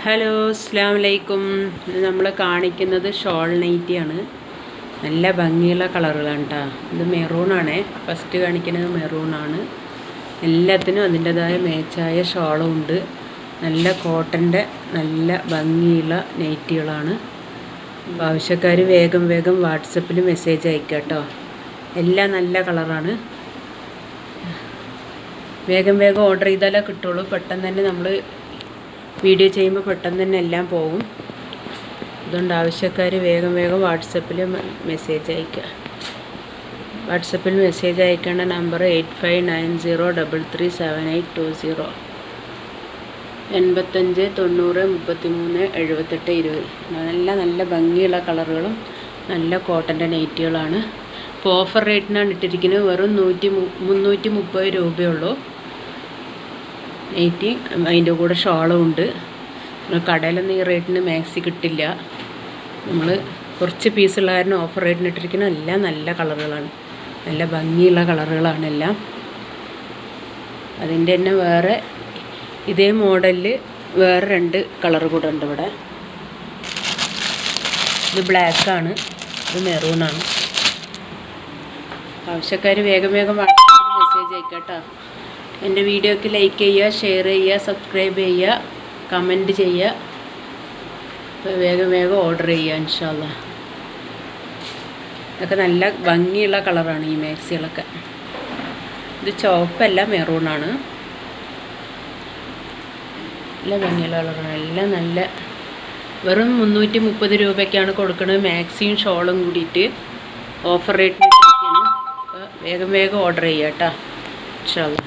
Hello അസ്സലാമു അലൈക്കും. നമ്മൾ കാണിക്കുന്നത് ഷോൾ നൈറ്റിയാണ്. നല്ല ഭംഗിയുള്ള കളറുകളാണ് കേട്ടോ. ഇത് മെറൂണാണേ. ഫസ്റ്റ് കാണിക്കുന്നത് മെറൂണാണ്. എല്ലാത്തിനും അതിൻ്റെതായ മേച്ചായ ഷോളും ഉണ്ട്. നല്ല കോട്ടൻ്റെ നല്ല ഭംഗിയുള്ള നൈറ്റികളാണ്. അപ്പോൾ ആവശ്യക്കാർ വേഗം വാട്സപ്പിൽ മെസ്സേജ് അയക്കുക കേട്ടോ. എല്ലാം നല്ല കളറാണ്. വേഗം ഓർഡർ ചെയ്താലേ കിട്ടുള്ളൂ. പെട്ടെന്ന് തന്നെ നമ്മൾ വീഡിയോ ചെയ്യുമ്പോൾ പെട്ടെന്ന് തന്നെ എല്ലാം പോകും. അതുകൊണ്ട് ആവശ്യക്കാർ വേഗം വാട്സപ്പിൽ മെസ്സേജ് അയക്കുക. വാട്സപ്പിൽ മെസ്സേജ് അയക്കേണ്ട നമ്പർ 8590337820 85 90 33 78 20. നല്ല ഭംഗിയുള്ള കളറുകളും നല്ല കോട്ടൻ്റെ നൈറ്റികളാണ്. ഇപ്പോൾ ഓഫർ റേറ്റിനാണ് ഇട്ടിരിക്കുന്നത്. വെറും 330 രൂപയുള്ളൂ നൈറ്റി. അതിൻ്റെ കൂടെ ഷോളും ഉണ്ട്. കടയിലൊന്നും ഈ റേറ്റിന് മാക്സി കിട്ടില്ല. നമ്മൾ കുറച്ച് പീസുള്ള കാരണം ഓഫർ റേറ്റിന് ഇട്ടിരിക്കുന്ന എല്ലാം നല്ല കളറുകളാണ്. നല്ല ഭംഗിയുള്ള കളറുകളാണ് എല്ലാം. അതിൻ്റെ തന്നെ വേറെ ഇതേ മോഡലിൽ വേറെ 2 കളർ കൂടെ ഉണ്ട് ഇവിടെ. ഇത് ബ്ലാക്കാണ്, ഇത് മെറൂണാണ്. ആവശ്യക്കാർ വേഗം വാട്സാപ്പിൽ മെസ്സേജ് അയക്കാം കേട്ടോ. എൻ്റെ വീഡിയോക്ക് ലൈക്ക് ചെയ്യുക, ഷെയർ ചെയ്യുക, സബ്സ്ക്രൈബ് ചെയ്യുക, കമൻറ്റ് ചെയ്യുക. വേഗം ഓർഡർ ചെയ്യുക ഇൻഷാ അല്ലാ. ഇതൊക്കെ നല്ല ഭംഗിയുള്ള കളറാണ് ഈ മാക്സികളൊക്കെ. ഇത് ചുവപ്പല്ല, മെറൂണാണ്. നല്ല ഭംഗിയുള്ള കളറാണ്. എല്ലാം നല്ല വെറും 330 രൂപയ്ക്കാണ് കൊടുക്കുന്നത്. മാക്സിയും ഷോളും കൂടിയിട്ട് ഓഫർ റേറ്റിന്. അപ്പോൾ വേഗം ഓർഡർ ചെയ്യുക കേട്ടോ ഇൻഷാ അല്ലാ.